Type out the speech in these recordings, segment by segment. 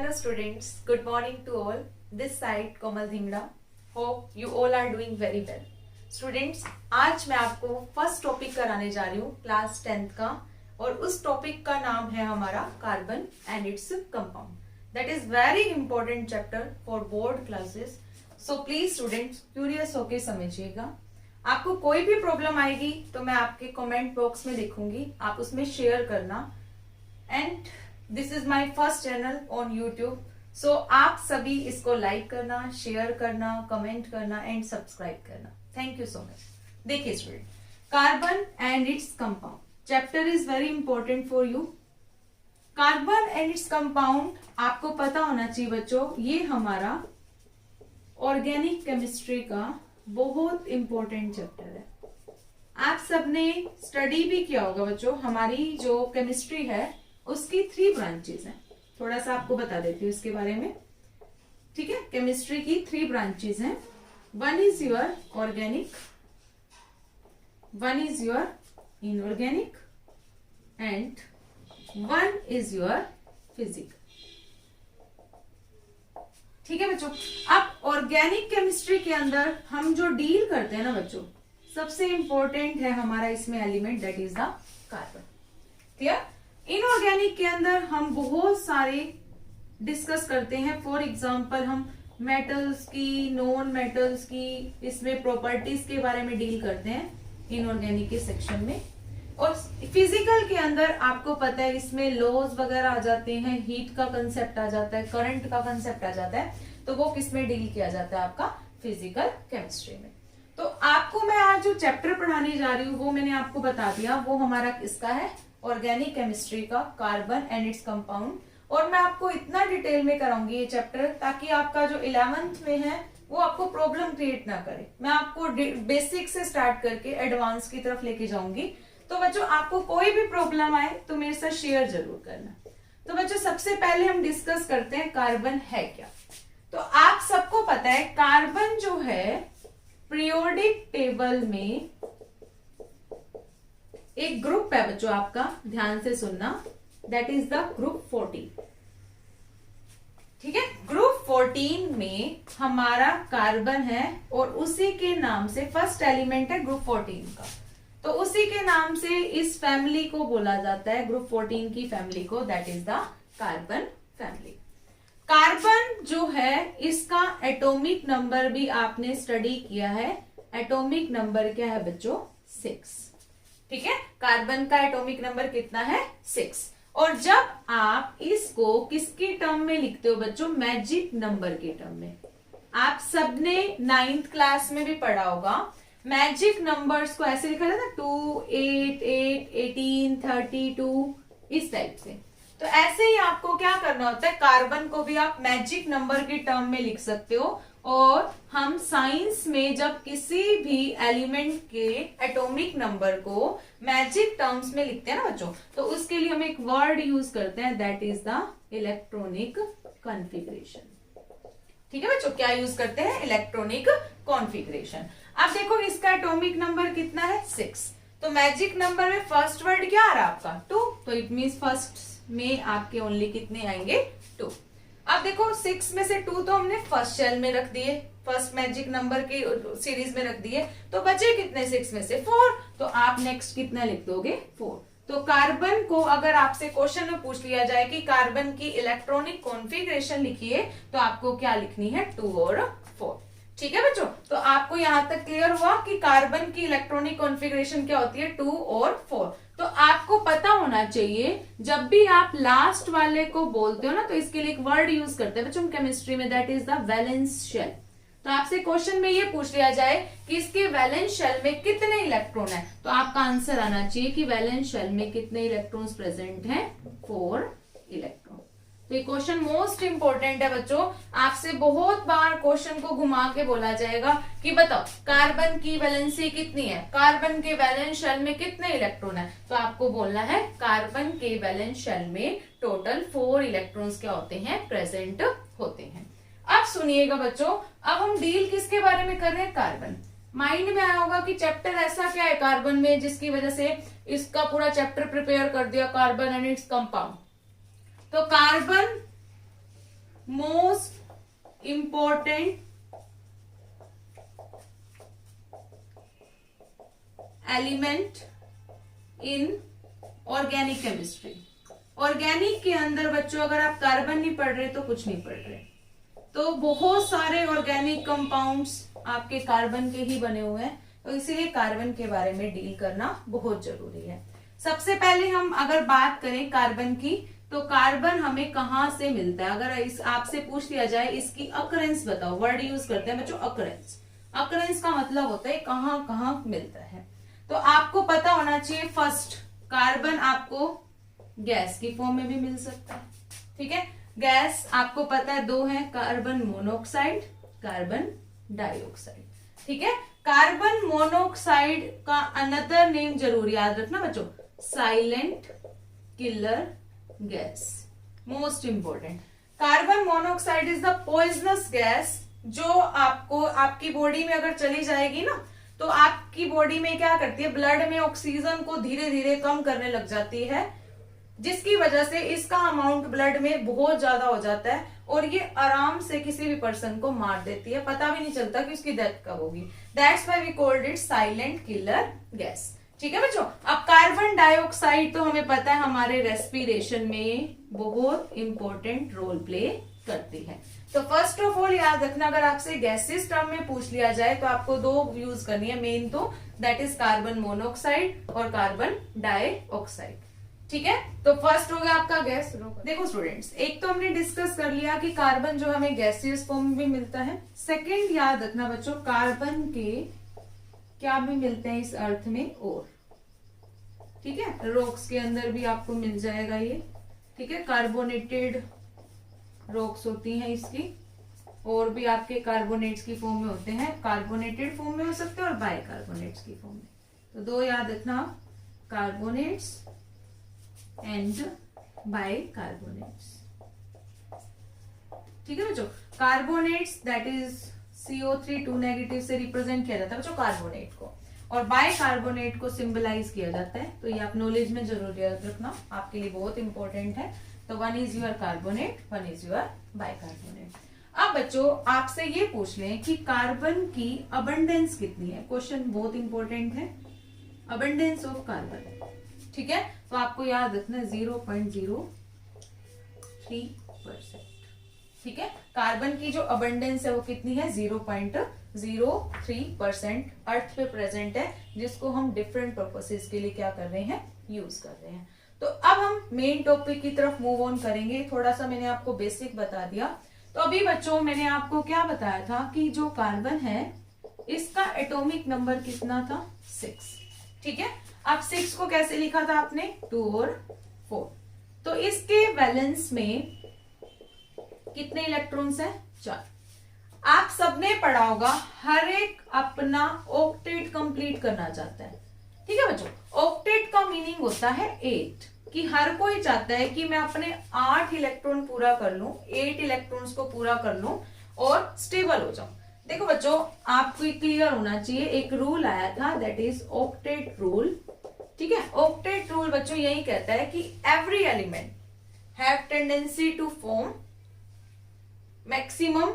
Hello students, good morning to all. This side Komal Dhingra. Hope you all are doing very well. Students, आज मैं आपको first topic कराने जा रही हूँ क्लास 10th का और उस टॉपिक का नाम है हमारा carbon and its compound. That is very important chapter for board classes. So please students curious होके समझिएगा. आपको कोई भी प्रॉब्लम आएगी तो मैं आपके कमेंट बॉक्स में लिखूंगी, आप उसमें शेयर करना. And this is my first channel on YouTube. So आप सभी इसको लाइक करना, शेयर करना, कमेंट करना एंड सब्सक्राइब करना. Thank you so much. देखिए student, carbon and its compound chapter is very important for you. Carbon and its compound आपको पता होना चाहिए बच्चों, ये हमारा ऑर्गेनिक केमिस्ट्री का बहुत इंपॉर्टेंट चैप्टर है. आप सबने स्टडी भी किया होगा बच्चों. हमारी जो केमिस्ट्री है उसकी 3 ब्रांचेस हैं. थोड़ा सा आपको बता देती हूँ इसके बारे में, ठीक है. केमिस्ट्री की 3 ब्रांचेस हैं. One is your organic, one is your inorganic and one is your physical. ठीक है बच्चों. अब ऑर्गेनिक केमिस्ट्री के अंदर हम जो डील करते हैं ना बच्चों, सबसे इंपॉर्टेंट है हमारा इसमें element, that is the carbon. Clear. Inorganic के अंदर हम बहुत सारे डिस्कस करते हैं. फॉर एग्जांपल हम मेटल्स की, नॉन मेटल्स की, इसमें प्रॉपर्टीज के बारे में डील करते हैं इनऑर्गेनिक के सेक्शन में. और फिजिकल के अंदर आपको पता है इसमें लॉज वगैरह आ जाते हैं, हीट का कंसेप्ट आ जाता है, करंट का कंसेप्ट आ जाता है. तो वो किसमें डील किया जाता है? आपका फिजिकल केमिस्ट्री में. तो आपको मैं आज जो चैप्टर पढ़ाने जा रही हूँ वो मैंने आपको बता दिया, वो हमारा किसका है? ऑर्गेनिक केमिस्ट्री का, कार्बन एंड इट्स कंपाउंड. और मैं आपको इतना डिटेल में कराऊंगी ये चैप्टर ताकि आपका जो 11th में है वो आपको प्रॉब्लम क्रिएट ना करे. मैं आपको बेसिक से स्टार्ट करके एडवांस की तरफ लेके जाऊंगी. तो बच्चों आपको कोई भी प्रॉब्लम आए तो मेरे साथ शेयर जरूर करना. तो बच्चों सबसे पहले हम डिस्कस करते हैं कार्बन है क्या. तो आप सबको पता है कार्बन जो है पीरियोडिक टेबल में एक ग्रुप है बच्चों आपका, ध्यान से सुनना, दैट इज द ग्रुप 14. ठीक है. ग्रुप 14 में हमारा कार्बन है और उसी के नाम से फर्स्ट एलिमेंट है ग्रुप 14 का. तो उसी के नाम से इस फैमिली को बोला जाता है, ग्रुप 14 की फैमिली को, that is the carbon family. Carbon जो है इसका एटॉमिक नंबर भी आपने स्टडी किया है. एटॉमिक नंबर क्या है बच्चों? 6. ठीक है. कार्बन का एटॉमिक नंबर कितना है? 6. और जब आप इसको किसके टर्म में लिखते हो बच्चों? मैजिक नंबर के टर्म में. आप सबने 9th क्लास में भी पढ़ा होगा. मैजिक नंबर्स को ऐसे लिखा जाता है 2, 8, 8, 18, 32, इस टाइप से. तो ऐसे ही आपको क्या करना होता है, कार्बन को भी आप मैजिक नंबर के टर्म में लिख सकते हो. और हम साइंस में जब किसी भी एलिमेंट के एटॉमिक नंबर को मैजिक टर्म्स में लिखते हैं ना बच्चों, तो उसके लिए हम एक वर्ड यूज करते हैं, that is the electronic configuration. ठीक है बच्चों, क्या यूज करते हैं? Electronic configuration. अब देखो इसका एटॉमिक नंबर कितना है? 6. तो मैजिक नंबर में फर्स्ट वर्ड क्या आ रहा है आपका? 2. तो इट मीन्स फर्स्ट में आपके ओनली कितने आएंगे? 2. अब देखो 6 में से 2 तो हमने फर्स्ट शेल में रख दिए, फर्स्ट मैजिक नंबर की सीरीज में रख दिए. तो बचे कितने 6 में से? 4. तो आप नेक्स्ट कितना लिख दोगे? 4. तो कार्बन को अगर आपसे क्वेश्चन में पूछ लिया जाए कि कार्बन की इलेक्ट्रॉनिक कॉन्फ़िगरेशन लिखिए, तो आपको क्या लिखनी है? 2 और 4. ठीक है बच्चों. तो आपको यहां तक क्लियर हुआ कि कार्बन की इलेक्ट्रॉनिक कॉन्फ़िगरेशन क्या होती है? 2 और 4. तो आपको पता होना चाहिए जब भी आप लास्ट वाले को बोलते हो ना, तो इसके लिए एक वर्ड यूज करते हैं बच्चों केमिस्ट्री में, that is the valence shell. तो आपसे क्वेश्चन में ये पूछ लिया जाए कि इसके वैलेंस शेल में कितने इलेक्ट्रॉन है, तो आपका आंसर आना चाहिए कि वैलेंस शेल में कितने इलेक्ट्रॉन्स प्रेजेंट हैं? 4 इलेक्ट्रॉन. तो ये क्वेश्चन मोस्ट इंपोर्टेंट है बच्चों. आपसे बहुत बार क्वेश्चन को घुमा के बोला जाएगा कि बताओ कार्बन की वैलेंसी कितनी है, कार्बन के वैलेंस शेल में कितने इलेक्ट्रॉन है. तो आपको बोलना है कार्बन के वैलेंस शेल में टोटल 4 इलेक्ट्रॉन्स क्या होते हैं? प्रेजेंट होते हैं. अब सुनिएगा बच्चों, अब हम डील किसके बारे में कर रहे हैं? कार्बन. माइंड में आया होगा कि चैप्टर ऐसा क्या है कार्बन में जिसकी वजह से इसका पूरा चैप्टर प्रिपेयर कर दिया, कार्बन एंड इट्स कंपाउंड. तो carbon important element in organic chemistry. Organic के अंदर बच्चों अगर आप कार्बन नहीं पढ़ रहे तो कुछ नहीं पढ़ रहे। तो बहुत सारे ऑर्गेनिक कंपाउंड्स आपके कार्बन के ही बने हुए हैं, तो इसीलिए कार्बन के बारे में डील करना बहुत जरूरी है। सबसे पहले हम अगर बात करें कार्बन की, तो कार्बन हमें कहां से मिलता है। अगर इस आपसे पूछ लिया जाए इसकी अकरेंस बताओ, वर्ड यूज करते हैं बच्चों अकरेंस। अकरेंस का मतलब होता है कहां कहां मिलता है। तो आपको पता होना चाहिए फर्स्ट, कार्बन आपको गैस की फॉर्म में भी मिल सकता है। ठीक है, गैस आपको पता है दो है, कार्बन मोनोऑक्साइड, कार्बन डाइऑक्साइड। ठीक है, कार्बन मोनोऑक्साइड का अनदर नेम जरूर याद रखना बच्चों, silent killer gas, most important. Carbon monoxide is the poisonous gas जो आपको आपकी बॉडी में अगर चली जाएगी ना, तो आपकी बॉडी में क्या करती है, ब्लड में ऑक्सीजन को धीरे धीरे कम करने लग जाती है, जिसकी वजह से इसका अमाउंट ब्लड में बहुत ज्यादा हो जाता है और ये आराम से किसी भी पर्सन को मार देती है, पता भी नहीं चलता कि उसकी डेथ कब होगी। That's why we called it silent killer gas. ठीक है बच्चों, अब कार्बन डाइऑक्साइड तो हमें पता है हमारे रेस्पिरेशन में बहुत इंपॉर्टेंट रोल प्ले करती है। तो फर्स्ट ऑफ ऑल याद रखना, अगर आपसे गैसेस टर्म में पूछ लिया जाए तो आपको दो यूज करनी है मेन, तो दैट इज कार्बन मोनोऑक्साइड और कार्बन डाइऑक्साइड। ठीक है, तो फर्स्ट हो गया आपका गैस। देखो स्टूडेंट्स, एक तो हमने डिस्कस कर लिया कि कार्बन जो हमें गैसियस फॉर्म में भी मिलता है। सेकंड याद रखना बच्चों, कार्बन के क्या भी मिलते हैं इस अर्थ में और। ठीक है, रॉक्स के अंदर भी आपको मिल जाएगा ये। ठीक है, कार्बोनेटेड रॉक्स होती हैं इसकी, और भी आपके कार्बोनेट्स की फॉर्म में होते हैं, कार्बोनेटेड फॉर्म में हो सकते हैं और बाइकार्बोनेट्स की फॉर्म में। तो दो याद रखना, कार्बोनेट्स एंड बाइकार्बोनेट्स। ठीक है बच्चों, carbonates that is CO3 2 negative से रिप्रेजेंट किया जाता है बच्चों कार्बोनेट को, और बाइकार्बोनेट को सिंबलाइज किया जाता है। तो ये आप नॉलेज में जरूर याद रखना, आपके लिए बहुत इंपॉर्टेंट है। तो one is your carbonate, one is your bicarbonate. अब बच्चों आपसे ये पूछ लें कि कार्बन की अबंडेंस कितनी है, क्वेश्चन बहुत इंपॉर्टेंट है, अबंडेंस ऑफ कार्बन। ठीक है, तो आपको याद रखना 0.03%। ठीक है, कार्बन की जो अबंडेंस है वो कितनी है, 0.03% अर्थ पे प्रेजेंट है, जिसको हम डिफरेंट पर्पसेस के लिए क्या कर रहे हैं, यूज कर रहे हैं। तो अब हम मेन टॉपिक की तरफ मूव ऑन करेंगे। थोड़ा सा मैंने आपको बेसिक बता दिया। तो अभी बच्चों मैंने आपको क्या बताया था कि जो कार्बन है इसका एटॉमिक नंबर कितना था, 6। ठीक है, अब 6 को कैसे लिखा था आपने, 2 और 4। तो इसके बैलेंस में कितने इलेक्ट्रॉन्स हैं, 4। आप सबने पढ़ा होगा हर एक अपना ऑक्टेट कंप्लीट करना चाहता है। ठीक है बच्चों, ऑक्टेट का मीनिंग होता है 8, कि हर कोई चाहता है कि मैं अपने 8 इलेक्ट्रॉन पूरा कर लूं, 8 इलेक्ट्रॉन्स को पूरा कर लूं और स्टेबल हो जाऊं। देखो बच्चों, आपको क्लियर होना चाहिए, एक रूल आया था दैट इज ऑक्टेट रूल। ठीक है, ऑक्टेट रूल बच्चों यही कहता है कि every element have tendency to form maximum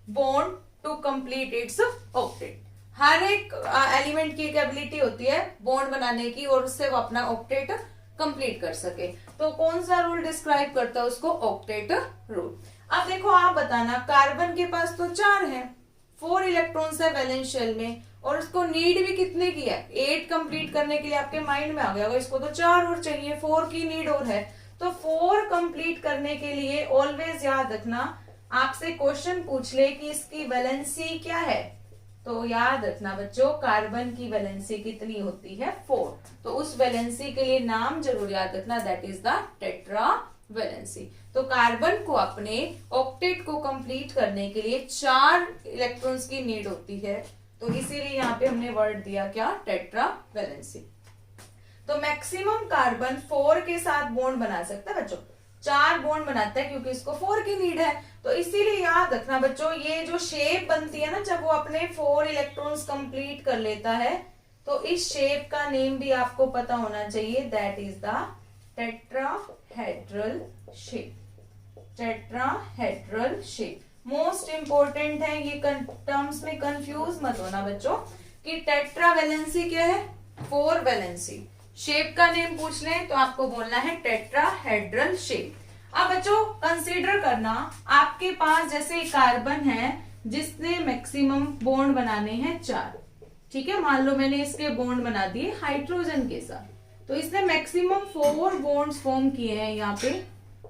bond to complete its octet. हर एक एलिमेंट की एक एबिलिटी होती है बॉन्ड बनाने की और उससे वो अपना ऑक्टेट कंप्लीट कर सके। तो कौन सा रूल डिस्क्राइब करता है उसको, ऑक्टेट रूल। अब देखो आप बताना, कार्बन के पास तो 4 है, 4 इलेक्ट्रॉन्स है वैलेंस शेल में, और उसको नीड भी कितने की है, 8 कंप्लीट करने के लिए आपके माइंड में आ गया होगा, इसको तो 4 और चाहिए, 4 की नीड और है। तो 4 कंप्लीट करने के लिए ऑलवेज याद रखना, आपसे क्वेश्चन पूछ ले कि इसकी वैलेंसी क्या है, तो याद रखना बच्चों कार्बन की वैलेंसी कितनी होती है, 4। तो उस वैलेंसी के लिए नाम जरूर याद रखना, that is the tetra valency. तो कार्बन को अपने ऑक्टेट को कंप्लीट करने के लिए 4 इलेक्ट्रॉन्स की नीड होती है, तो इसीलिए यहाँ पे हमने वर्ड दिया क्या, टेट्रा वैलेंसी। तो मैक्सिमम कार्बन 4 के साथ बॉन्ड बना सकता है बच्चों, 4 बॉन्ड बनाता है क्योंकि इसको 4 की नीड है। तो इसीलिए याद रखना बच्चों, ये जो शेप बनती है ना जब वो अपने 4 इलेक्ट्रॉन्स कंप्लीट कर लेता है, तो इस शेप का नेम भी आपको पता होना चाहिए, that is the tetrahedral shape. Tetrahedral shape most important important है, ये टर्म्स में कंफ्यूज मत होना बच्चों कि टेट्रा वैलेंसी क्या है, 4 वैलेंसी। शेप का नेम पूछ लें तो आपको बोलना है टेट्राहेड्रल शेप। अब बच्चों कंसीडर करना, आपके पास जैसे कार्बन है जिसने मैक्सिमम बॉन्ड बनाने हैं 4, ठीक है। मान लो मैंने इसके बॉन्ड बना दिए हाइड्रोजन के साथ, तो इसने मैक्सिमम 4 बॉन्ड्स फॉर्म किए हैं यहाँ पे,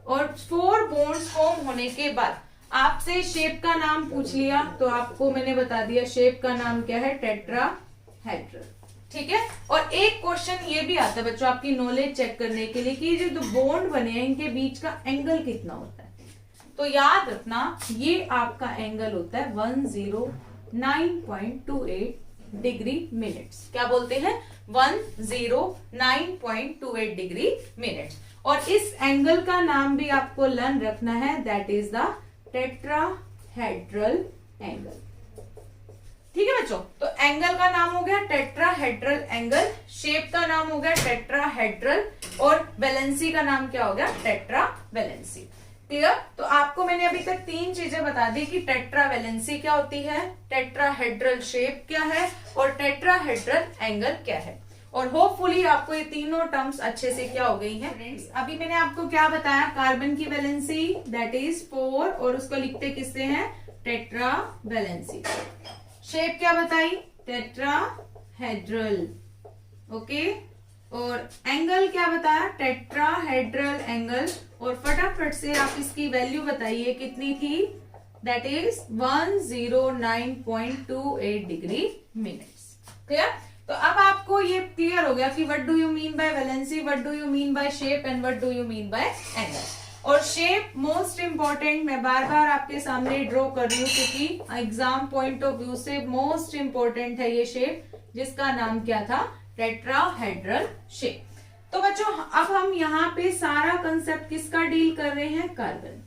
और 4 बॉन्ड्स फॉर्म होने के बाद आपसे शेप का नाम पूछ लिया तो आपको मैंने बता दिया शेप का नाम क्या है, टेट्राहेड्रल, ठीक है। और एक क्वेश्चन ये भी आता है बच्चों आपकी नॉलेज चेक करने के लिए कि जो बॉन्ड बने हैं इनके बीच का एंगल कितना होता है, तो याद रखना ये आपका एंगल होता है 109.28 डिग्री मिनट्स। क्या बोलते हैं, 109.28 डिग्री मिनट्स। और इस एंगल का नाम भी आपको लर्न रखना है, that is the tetrahedral angle, ठीक है बच्चों। तो एंगल का नाम हो गया टेट्राहेड्रल एंगल, शेप का नाम हो गया टेट्राहेड्रल, और वैलेंसी का नाम क्या हो गया, टेट्रावैलेंसी। क्लियर। तो आपको मैंने अभी तक 3 चीजें बता दी कि टेट्रावैलेंसी क्या होती है, टेट्राहेड्रल शेप क्या है, और टेट्राहेड्रल एंगल क्या है। और होपफुली आपको ये तीनों टर्म्स अच्छे से क्या हो गई हैं। फ्रेंड्स अभी मैंने आपको क्या बताया, कार्बन की वैलेंसी दैट इज 4, और उसको लिखते किससे हैं, टेट्रावैलेंसी। शेप क्या बताई, टेट्राहेड्रल, ओके। और एंगल क्या बताया, टेट्राहेड्रल एंगल, और फटाफट से आप इसकी वैल्यू बताइए कितनी थी, that is 109.28 degree minutes. Clear. तो अब आपको ये क्लियर हो गया कि what do you mean by valency, what do you mean by shape, and what do you mean by angle. और शेप मोस्ट इंपॉर्टेंट, मैं बार बार आपके सामने ड्रॉ कर रही हूँ क्योंकि एग्जाम पॉइंट ऑफ व्यू से मोस्ट इंपॉर्टेंट है ये शेप, जिसका नाम क्या था, टेट्राहेड्रल शेप। तो बच्चों अब हम यहाँ पे सारा कंसेप्ट किसका डील कर रहे हैं, कार्बन,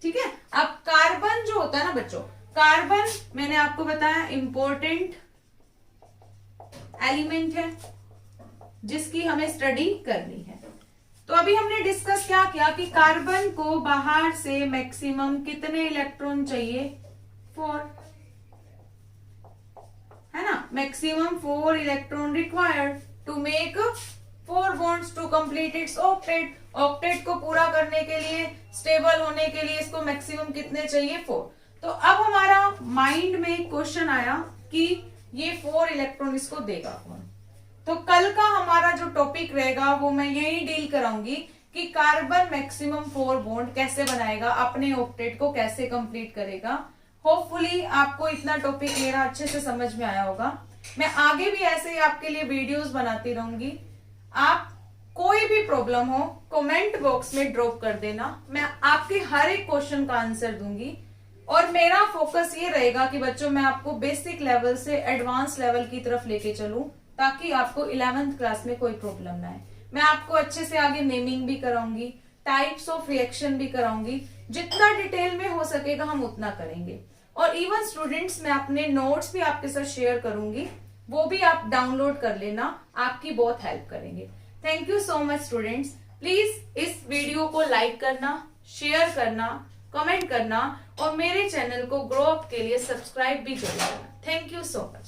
ठीक है। अब कार्बन जो होता है ना बच्चों, कार्बन मैंने आपको बताया इंपॉर्टेंट एलिमेंट है जिसकी हमें स्टडी करनी है। तो अभी हमने डिस्कस क्या किया कि कार्बन को बाहर से मैक्सिमम कितने इलेक्ट्रॉन चाहिए, 4, है ना। Maximum 4 electron required to make 4 bonds to complete its octet. Octet को पूरा करने के लिए, स्टेबल होने के लिए इसको मैक्सिमम कितने चाहिए, 4। तो अब हमारा माइंड में क्वेश्चन आया कि ये 4 इलेक्ट्रॉन इसको देगा कौन। तो कल का हमारा जो टॉपिक रहेगा वो मैं यही डील कराऊंगी कि कार्बन मैक्सिमम 4 बॉन्ड कैसे बनाएगा, अपने ऑक्टेट को कैसे कंप्लीट करेगा। होपफुली आपको इतना टॉपिक मेरा अच्छे से समझ में आया होगा। मैं आगे भी ऐसे ही आपके लिए वीडियोस बनाती रहूंगी। आप कोई भी प्रॉब्लम हो कमेंट बॉक्स में ड्रॉप कर देना, मैं आपके हर एक क्वेश्चन का आंसर दूंगी। और मेरा फोकस ये रहेगा कि बच्चों मैं आपको बेसिक लेवल से एडवांस लेवल की तरफ लेके चलूं, ताकि आपको 11th क्लास में कोई प्रॉब्लम ना आए। मैं आपको अच्छे से आगे नेमिंग भी कराऊंगी, टाइप्स ऑफ रिएक्शन भी कराऊंगी, जितना डिटेल में हो सकेगा हम उतना करेंगे। और इवन स्टूडेंट्स मैं अपने नोट्स भी आपके साथ शेयर करूंगी, वो भी आप डाउनलोड कर लेना, आपकी बहुत हेल्प करेंगे। Thank you so much students. Please इस वीडियो को लाइक करना, शेयर करना, कमेंट करना, और मेरे चैनल को ग्रो अप के लिए सब्सक्राइब भी कर लेना। Thank you so much.